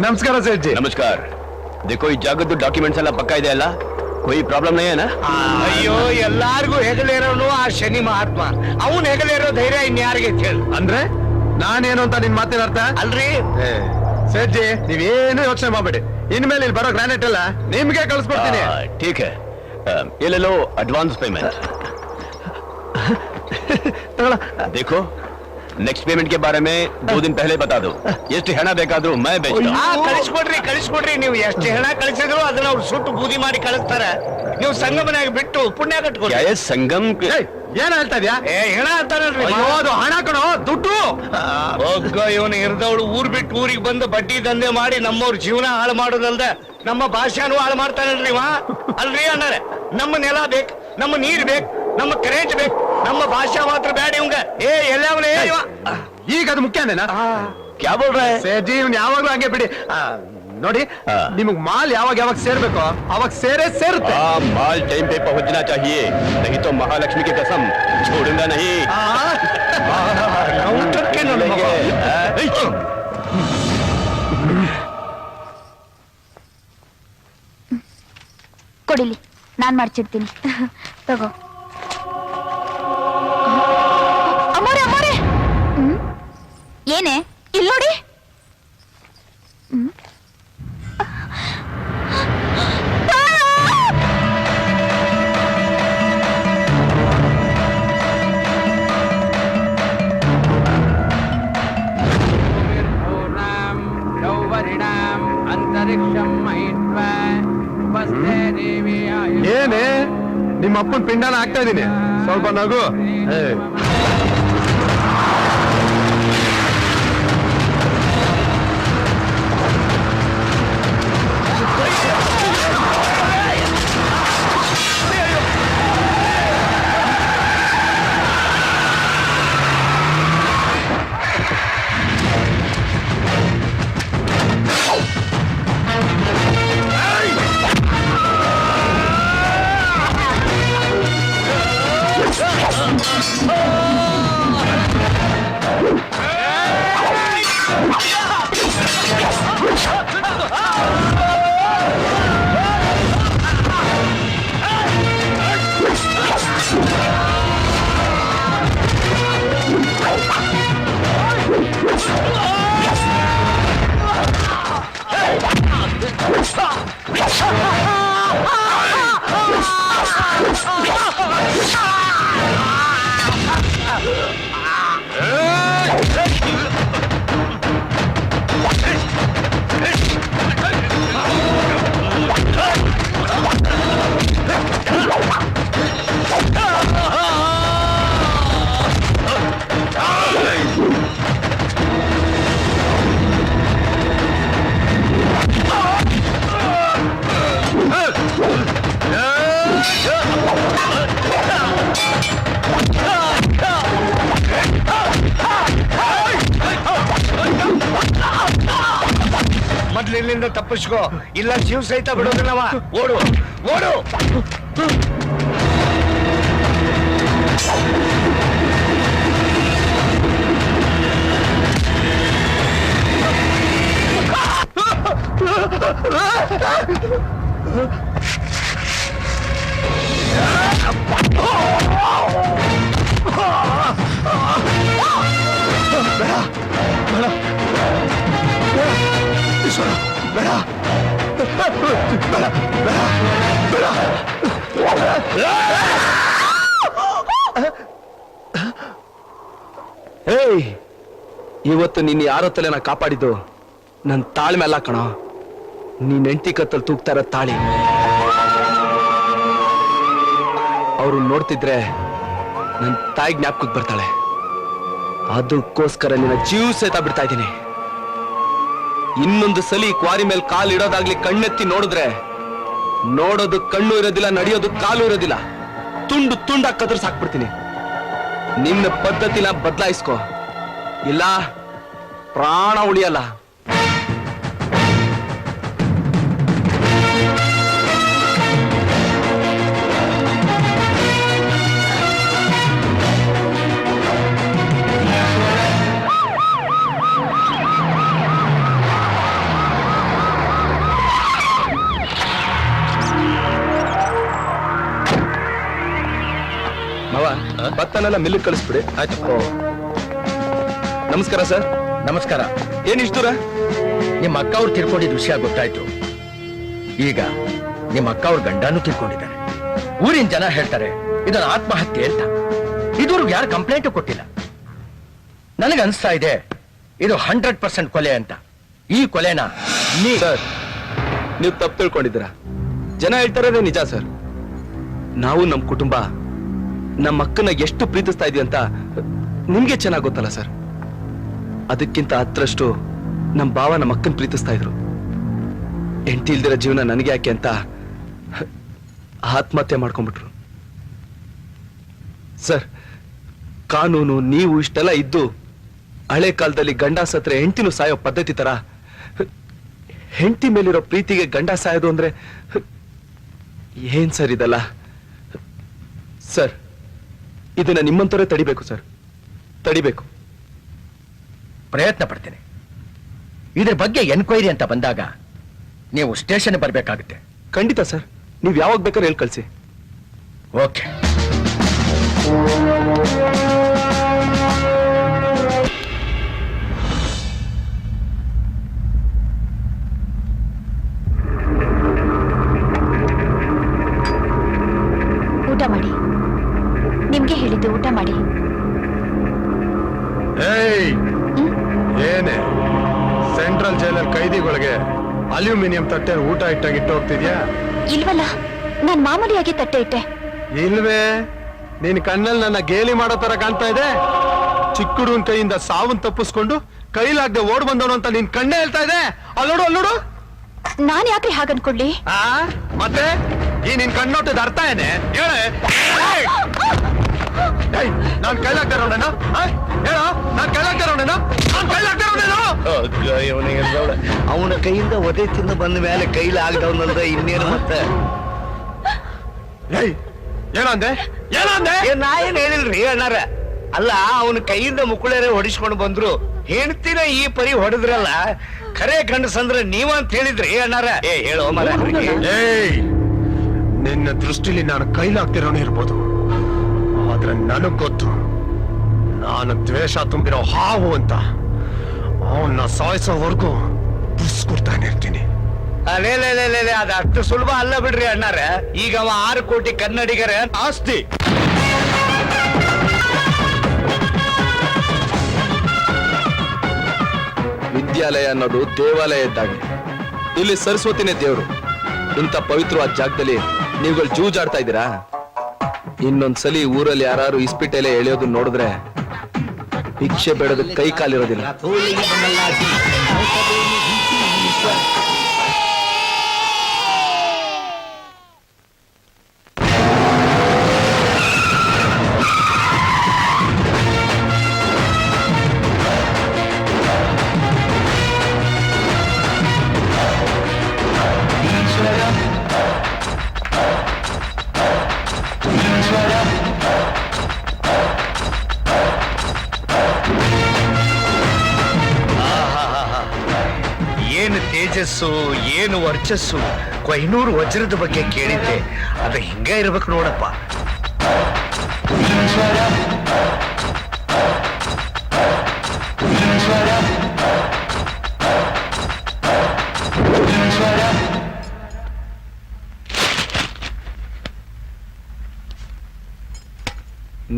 ನಮಸ್ಕಾರ ಸೇಠ್ ಜಿ. ನಮಸ್ಕಾರ. देखो ಈ ಜಾಗದ್ದು ಡಾಕ್ಯುಮೆಂಟ್ಸ್ ಎಲ್ಲ ಪಕ್ಕಾ ಇದೆ ಅಲ್ಲ? कोई ಪ್ರಾಬ್ಲಮ್ नहीं है ना? ಅಯ್ಯೋ ಎಲ್ಲಾರ್ಗೂ ಹೆಗಲೇರೋನು ಆ ಶನಿ ಮಹಾತ್ಮ. ಅವನ್ ಹೆಗಲೇರೋ ಧೈರ್ಯ ಇನ್ಯಾರಿಗೆ ಹೇಳು. ಅಂದ್ರೆ ನಾನೇನು ಅಂತ ನಿನ್ ಮಾತಿನ ಅರ್ಥ ಅಲ್ರಿ ಸೇಠ್ ಜಿ, ನೀವೇನು ಯೋಚನೆ ಮಾಡ್ಬೇಡಿ. ಇನ್ಮೇಲೆ ಇಲ್ಲಿ ಬರೋ ಗ್ರಾನೈಟ್ ಎಲ್ಲ ನಿಮ್ಗೆ ಕಳಿಸ್ಕೊಡ್ತೀನಿ. ठीक है, ये ले लो एडवांस पेमेंट. देखो नेक्स्ट पेमेंट के बारे में 2 दिन पहले बता दो. ಎಷ್ಟು ಹೆಣ ಬೇಕಾದ್ರೂ मैं बेचता हूं. ಕಳಿಸ್ಕೊಡ್ರಿ. ನೀವು ಎಷ್ಟು ಹೆಣ ಕಳಿಸಿದ್ರು ಅದನ್ನ ಅವ್ರು ಸುಟ್ಟು ಬೂದಿ ಮಾಡಿ ಕಳಿಸ್ತಾರೆ. ನೀವು ಸಂಗಮನಾಗ ಬಿಟ್ಟು ಪುಣ್ಯ ಕಟ್ಕೊಡಿ. क्या ये संगम ಏನ್ ಹೇಳ್ತಾ ಇದ್ಯಾ? ಹೆಣ ಅಂತಾರಲ್ರಿ. ಅದು ಹಣ ಕಣೋ, ದುಡ್ಡು. ಒಗ್ಗ ಇವನು ಇರ್ದವಳು ಊರ್ ಬಿಟ್ಟು ಊರಿಗೆ ಬಂದು ಬಡ್ಡಿ ದಂಧೆ ಮಾಡಿ ನಮ್ಮವ್ರ ಜೀವನ ಹಾಳು ಮಾಡೋದಲ್ದ ನಮ್ಮ ಭಾಷಾನು ಹಾಳು ಮಾಡ್ತಾನಲ್ರಿ ಅಲ್ರಿ ಅಣ್ಣಾರೆ. ನಮ್ಮ ನೆಲ ಬೇಕು, ನಮ್ಮ ನೀರ್ ಬೇಕು, ನಮ್ಮ ಕರೆಂಟ್ ಬೇಕು, ನಮ್ಮ ಭಾಷಾ ಮಾತ್ರ ಬೇಡ ಇವಂಗ. ಎಲ್ಲವನೇ ಈಗ ಅದು ಮುಖ್ಯನೇನಾ? क्या बोल रहा है? ಸೇಠ್ ಜಿ, ಇವ್ನು ಯಾವಾಗ್ಲೂ ಹಂಗೆ ಬಿಡಿ. ನೋಡಿ, ನಿಮಗ್ ಮಾಲ್ ಯಾವಾಗ ಸೇರ್ಬೇಕು ಅವಾಗ ಸೇರುತ್ತೆ. माल टाइम पे पहुंचना चाहिए, नहीं तो महालक्ष्मी की कसम छोड़ूंगा नहीं. ಕೊಡಿಲಿ, ನಾನ್ ಮಾಡ್ಸಿಡ್ತೀನಿ. ತಗೋ. ಅಮ್ಮೋರೆ ಅಮ್ಮೋರೆ, ಏನೇ ಇಲ್ಲಿ ನೋಡಿ. ಏನೇ ನಿಮ್ಮ ಅಪ್ಪನ ಪಿಂಡನ ಹಾಕ್ತಾ ಇದೀನಿ, ಸ್ವಲ್ಪ ನಗು. ಮೊದ್ಲಿಲ್ಲಿಂದ ತಪ್ಪಿಸ್ಕೋ, ಇಲ್ಲ ಜೀವ ಸಹಿತ ಬಿಡೋದಿಲ್ಲವ. ಓಡು ಓಡು. ಇವತ್ತು ನಿನ್ನ ಯಾರ ತಲೆನ ಕಾಪಾಡಿದ್ದು ನನ್ನ ತಾಳ್ಮೆ ಅಲ್ಲ ಕಣೋ, ನೀನ್ ಹೆಂಡತಿ ಕತ್ತಲ್ಲಿ ತೂಗ್ತಾ ಇರೋ ತಾಳಿ. ಅವ್ರು ನೋಡ್ತಿದ್ರೆ ನನ್ನ ತಾಯಿ ಜ್ಞಾಪಕಕ್ಕೆ ಬರ್ತಾಳೆ. ಅದಕ್ಕೋಸ್ಕರ ನಿನ್ನ ಜೀವ ಸಹಿತ ಬಿಡ್ತಾ ಇದ್ದೀನಿ. ಇನ್ನೊಂದು ಸಲಿ ಕ್ವಾರಿ ಮೇಲೆ ಕಾಲು ಇಡೋದಾಗ್ಲಿ ಕಣ್ಣೆತ್ತಿ ನೋಡಿದ್ರೆ ನೋಡೋದು ಕಣ್ಣು ಇರೋದಿಲ್ಲ, ನಡೆಯೋದು ಕಾಲು ಇರೋದಿಲ್ಲ. ತುಂಡು ತುಂಡಾಗಿ ಕತ್ತರಿಸಿ ಹಾಕ್ಬಿಡ್ತೀನಿ. ನಿನ್ನ ಪದ್ಧತಿನ ಬದಲಾಯಿಸ್ಕೋ, ಇಲ್ಲ ಪ್ರಾಣ ಉಳಿಯಲ್ಲ. ಕೆಲಸನೆಲ್ಲ ಮಿಲ್ ಕಳಿಸ್ಬಿಡಿ. ಆಯ್ತು. ನಮಸ್ಕಾರ ಸರ್. ನಮಸ್ಕಾರ. ಏನ್ ಇಷ್ಟು ದೂರ? ನಿಮ್ಮ ಅಕ್ಕ ಅವ್ರು ತಿರ್ಕೊಂಡಿದ್ದ ವಿಷಯ ಗೊತ್ತಾಯ್ತು. ಈಗ ನಿಮ್ಮ ಅಕ್ಕ ಅವ್ರ ಗಂಡನೂ ತಿರ್ಕೊಂಡಿದ್ದಾರೆ. ಊರಿನ ಜನ ಹೇಳ್ತಾರೆ ಇದನ್ನ ಆತ್ಮಹತ್ಯೆ ಅಂತ. ಇದುವರೆಗೂ ಯಾರು ಕಂಪ್ಲೇಂಟ್ ಕೊಟ್ಟಿಲ್ಲ. ನನಗೆ ಅನಿಸ್ತಾ ಇದೆ ಇದು 100% ಕೊಲೆ ಅಂತ. ಈ ಕೊಲೆನ ಸರ್, ನೀವು ತಪ್ಪು ತಿಳ್ಕೊಂಡಿದ್ದೀರಾ. ಜನ ಹೇಳ್ತಾರದೇ ನಿಜ ಸರ್. ನಾವು ನಮ್ಮ ಕುಟುಂಬ ನಮ್ಮ ಅಕ್ಕನ ಎಷ್ಟು ಪ್ರೀತಿಸ್ತಾ ಇದೀವಿ ಅಂತ ನಿಮ್ಗೆ ಚೆನ್ನಾಗಿ ಗೊತ್ತಲ್ಲ ಸರ್. ಅದಕ್ಕಿಂತ ಹತ್ತರಷ್ಟು ನಮ್ಮ ಭಾವ ನಮ್ಮ ಅಕ್ಕನ ಪ್ರೀತಿಸ್ತಾ ಇದ್ರು. ಹೆಂಡತಿ ಇಲ್ದಿರೋ ಜೀವನ ನನಗೆ ಯಾಕೆ ಅಂತ ಆತ್ಮಹತ್ಯೆ ಮಾಡ್ಕೊಂಡ್ಬಿಟ್ರು ಸರ್. ಕಾನೂನು ನೀವು ಇಷ್ಟೆಲ್ಲ ಇದ್ದು ಹಳೆ ಕಾಲದಲ್ಲಿ ಗಂಡ ಸತ್ರೆ ಹೆಂಡತಿನೂ ಸಾಯೋ ಪದ್ಧತಿ ತರ ಹೆಂಡತಿ ಮೇಲಿರೋ ಪ್ರೀತಿಗೆ ಗಂಡ ಸಾಯೋದು ಅಂದ್ರೆ ಏನ್ ಸರ್ ಇದಲ್ಲ? ಸರ್, ಇದನ್ನ ನಿಮ್ಮಂತವರೇ ತಡಿಬೇಕು ಸರ್, ತಡಿಬೇಕು. ಪ್ರಯತ್ನ ಪಡ್ತೇನೆ. ಇದ್ರ ಬಗ್ಗೆ ಎನ್ಕ್ವೈರಿ ಅಂತ ಬಂದಾಗ ನೀವು ಸ್ಟೇಷನ್ ಬರಬೇಕಾಗುತ್ತೆ. ಖಂಡಿತ ಸರ್, ನೀವು ಯಾವಾಗ ಬೇಕಾದ್ರೆ ಹೇಳಿ ಕಳಿಸಿ. ಓಕೆ. ಊಟ ಮಾಡಿ. ನಿಮ್ಗೆ ಹೇಳಿದ್ದು ಊಟ ಮಾಡಿ. ಏಯ್, ಏನೇ ಸೆಂಟ್ರಲ್ ಜೈಲಲ್ಲಿ ಕೈದಿಗಳಿಗೆ ಅಲ್ಯೂಮಿನಿಯಂ ತಟ್ಟೆ ಊಟ ಇಟ್ಟು ಹೋಗ್ತಿದ್ಯಾ? ಇಲ್ವಲ್ಲ, ನಾನ್ ಮಾಮೂಲಿಯಾಗಿ ತಟ್ಟೆ ಇಟ್ಟೆ. ಇಲ್ವೇ? ನಿನ್ ಕಣ್ಣಲ್ಲಿ ನನ್ನ ಗೇಲಿ ಮಾಡೋ ತರ ಕಾಣ್ತಾ ಇದೆ. ಚಿಕ್ಕ ಹುಡುಗನ್ ಕೈಯಿಂದ ಸಾವನ್ ತಪ್ಪಿಸ್ಕೊಂಡು ಕೈಲಾಗ್ದೆ ಓಡ್ ಬಂದವನು ಅಂತ ನಿನ್ ಕಣ್ಣೇ ಹೇಳ್ತಾ ಇದೆ. ಅಲ್ಲೋಡು ಅಲ್ಲೋಡು. ನಾನ್ ಯಾಕ್ರಿ ಹಾಗನ್ಕೊಳ್ಳಿ? ಮತ್ತೆ ಈ ನಿನ್ ಕಣ್ಣೋಟದ ಅರ್ಥ ಏನೇ ಹೇಳೆ? ನಾನ್ ಕೈಲಾಗ್ತಾರೋಣ ಹೇಳೋ, ನಾನ್ ಕೈಲಾಗ್ತಾರೋಣ, ನಾನ್ ಕೈಲಾಗ್ತಾರೋಣ. ಅವನ ಕೈಯಿಂದ ಒದೆ ತಿಂದು ಬಂದ ಮೇಲೆ ಕೈಲಾಗದವನಲ್ದ ಇನ್ನೇನು ಮತ್ತೆ? ಏನಂದೆ ಏನಂದೆ? ನಾ ಏನ್ ಹೇಳಿಲ್ರಿ ಅಣ್ಣಾರ. ಅಲ್ಲ, ಅವನ ಕೈಯಿಂದ ಮುಕ್ಕುಳೇರೆ ಹೊಡಿಸ್ಕೊಂಡು ಬಂದ್ರು, ಹೆಣ್ತಿನ ಈ ಪರಿ ಹೊಡೆದ್ರಲ್ಲ, ಖರೆ ಗಂಡಸಂದ್ರ ನೀವಂತ ಹೇಳಿದ್ರಿ ಅಣ್ಣಾರ. ಹೇಳೋ ಮರ. ನಿನ್ನ ದೃಷ್ಟಿಲಿ ನಾನು ಕೈಲಾಗ್ತಿರೋನು ಇರ್ಬೋದು, ಆದ್ರೆ ನನಗ್ ಗೊತ್ತು ನಾನು ದ್ವೇಷ ತುಂಬಿರೋ ಹಾವು ಅಂತ. ಅವನ್ನ ಸಾಯಿಸೋವರೆಗೂ ಬುಸ್ಕೊಡ್ತಾನೆ ಇರ್ತೀನಿ. ಅದೇ ಅದು ಅಷ್ಟು ಸುಲಭ ಅಲ್ಲ ಬಿಡ್ರಿ ಅಣ್ಣಾರ. ಈಗ ಅವ 6 ಕೋಟಿ ಕನ್ನಡಿಗರ ಆಸ್ತಿ. ವಿದ್ಯಾಲಯ ಅನ್ನೋದು ದೇವಾಲಯ ಇದ್ದಾಗೆ. ಇಲ್ಲಿ ಸರಸ್ವತಿನೇ ದೇವರು. ಇಂಥ ಪವಿತ್ರವಾದ ಜಾಗದಲ್ಲಿ ನೀವುಗಳು ಜೂಜಾಡ್ತಾ ಇದ್ದೀರಾ? ಇನ್ನೊಂದ್ಸಲಿ ಊರಲ್ಲಿ ಯಾರು ಇಸ್ಪಿಟೆಲೆ ಎಳೆಯೋದು ನೋಡಿದ್ರೆ ಭಿಕ್ಷೆ ಬೇಡದ ಕೈ ಕಾಲಿರೋದಿಲ್ಲ. ಏನು ತೇಜಸ್ಸು, ಏನು ವರ್ಚಸ್ಸು. ಕೊಹಿನೂರು ವಜ್ರದ ಬಗ್ಗೆ ಕೇಳಿದ್ದೆ, ಅದು ಹಿಂಗ ಇರ್ಬೇಕು ನೋಡಪ್ಪ.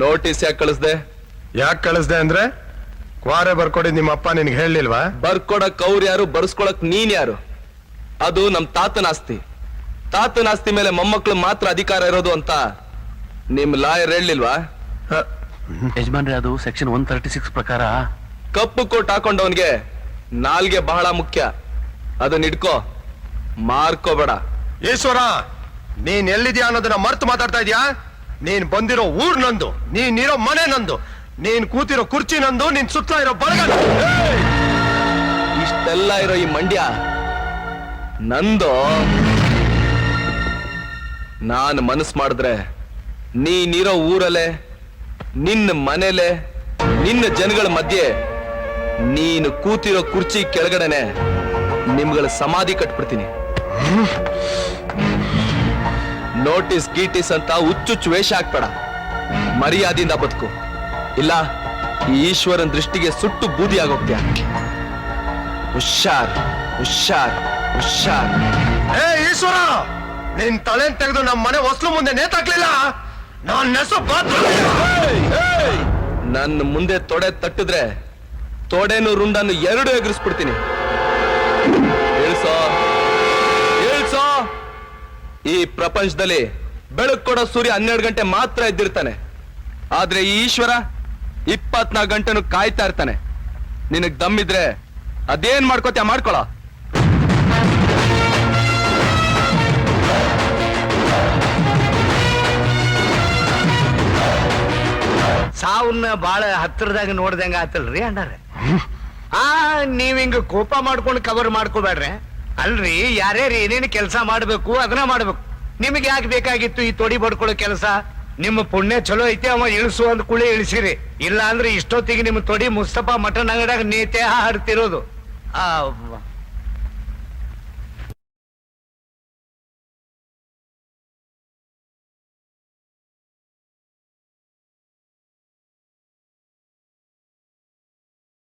ನೋಟಿಸ್ ಯಾಕೆ ಕಳಿಸ್ದೆ? ಯಾಕೆ ಕಳಿಸ್ದೆ ಅಂದ್ರೆ ಕ್ವಾರೆ ಬರ್ಕೊಡಿದ್ ನಿಮ್ಮ ಅಪ್ಪ ನಿನ್ಗೆ ಹೇಳಿಲ್ವಾ? ಬರ್ಕೊಡಕ್ ಅವ್ರು ಯಾರು, ಬರ್ಸ್ಕೊಳಕ್ ನೀನ್ ಯಾರು? ಅದು ನಮ್ ತಾತನ ಆಸ್ತಿ. ತಾತನ ಆಸ್ತಿ ಮೇಲೆ ಮೊಮ್ಮಕ್ಳು ಮಾತ್ರ ಅಧಿಕಾರ ಇರೋದು ಅಂತ ನಿಮ್ ಲಾಯರ್ ಹೇಳಿಲ್ವಾ? ಯಜಮಾನ್ರೆ, ಅದು ಸೆಕ್ಷನ್ 136 ಪ್ರಕಾರ ಕಪ್ಪು ಕೋಟ್ ಹಾಕೊಂಡವನ್ಗೆ ನಾಲ್ಗೆ ಬಹಳ ಮುಖ್ಯ. ಅದನ್ನ ಇಟ್ಕೋ, ಮಾರ್ಕೋಬೇಡ. ಈಶ್ವರ, ನೀನ್ ಎಲ್ಲಿದ್ಯಾ ಅನ್ನೋದನ್ನ ಮರ್ತು ಮಾತಾಡ್ತಾ ಇದ್ಯಾ? ನೀನ್ ಬಂದಿರೋ ಊರ್ ನಂದು, ನೀನಿರೋ ಮನೆ ನಂದು, ನೀನ್ ಕೂತಿರೋ ಕುರ್ಚಿ ನಂದು, ನೀನ್ ಸುತ್ತ ಇರೋ ಬಳಗ. ಇಷ್ಟೆಲ್ಲ ಇರೋ ಈ ಮಂಡ್ಯ ನಂದು. ನಾನು ಮನಸ್ಸು ಮಾಡಿದ್ರೆ ನೀನಿರೋ ಊರಲ್ಲೇ, ನಿನ್ನ ಮನೇಲೆ, ನಿನ್ನ ಜನಗಳ ಮಧ್ಯೆ, ನೀನು ಕೂತಿರೋ ಕುರ್ಚಿ ಕೆಳಗಡೆನೆ ನಿಮ್ಗಳ ಸಮಾಧಿ ಕಟ್ಬಿಡ್ತೀನಿ. ನೋಟಿಸ್ ಗೀಟಿಸ್ ಅಂತ ಹುಚ್ಚುಚ್ಚು ವೇಷ ಹಾಕ್ಬೇಡ. ಮರ್ಯಾದೆಯಿಂದ ಬದುಕು, ಇಲ್ಲ ಈ ಈಶ್ವರನ್ ದೃಷ್ಟಿಗೆ ಸುಟ್ಟು ಬೂದಿ ಆಗೋಗ್ತೀಯ. ಹುಷಾರ್ ಹುಷಾರ್ ಹುಷಾರ್. ಏ ಈಶ್ವರ, ನಿನ್ ತಲೆ ತೆಗೆದು ನಮ್ಮ ಮನೆ ಹೊಸ್ಲು ಮುಂದೆ ನೇತಾಕ್ಲಿಲ್ಲ, ನಾನ್ ನೆಸು ನನ್ನ ಮುಂದೆ ತೊಡೆ ತಟ್ಟಿದ್ರೆ ತೊಡೆನು ರುಂಡನ್ನು ಎರಡು ಎಗರಿಸ್ಬಿಡ್ತೀನಿ. ಹೇಳ್ಸೋ ಹೇಳ್ಸೋ, ಈ ಪ್ರಪಂಚದಲ್ಲಿ ಬೆಳಕು ಕೊಡೋ ಸೂರ್ಯ 12 ಗಂಟೆ ಮಾತ್ರ ಎದ್ದಿರ್ತಾನೆ, ಆದ್ರೆ ಈ ಈಶ್ವರ 24 ಗಂಟೆನೂ ಕಾಯ್ತಾ ಇರ್ತಾನೆ. ನಿನಗ್ ದಮ್ಮಿದ್ರೆ ಅದೇನ್ ಮಾಡ್ಕೋತ್ಯಾ ಮಾಡ್ಕೊಳ. ಸಾವನ್ನ ಬಾಳ ಹತ್ತಿರದಾಗ ನೋಡ್ದಂಗ ಆತಲ್ರಿ ಅಣ್ಣಾರೆ. ನೀವ್ ಹಿಂಗ ಕೋಪ ಮಾಡ್ಕೊಂಡು ಕವರ್ ಮಾಡ್ಕೋಬೇಡ್ರಿ. ಅಲ್ರಿ, ಯಾರ್ಯಾರು ಏನೇನು ಕೆಲಸ ಮಾಡ್ಬೇಕು ಅದನ್ನ ಮಾಡ್ಬೇಕು. ನಿಮ್ಗೆ ಯಾಕೆ ಬೇಕಾಗಿತ್ತು ಈ ತೊಡಿ ಬಡ್ಕೊಳ್ಳೋ ಕೆಲಸ? ನಿಮ್ಮ ಪುಣ್ಯ ಚಲೋ ಐತಿ, ಅವ ಇಳಿಸು ಅಂದ ಕೂಳೆ ಇಳಿಸಿರಿ. ಇಲ್ಲ ಅಂದ್ರೆ ಇಷ್ಟೊತ್ತಿಗೆ ನಿಮ್ಮ ತೊಡಿ ಮುಸ್ತಫಾ ಮಟನ್ ಅಂಗಡಿಯಾಗ ನೇತೆ ಹಾಡ್ತಿರೋದು.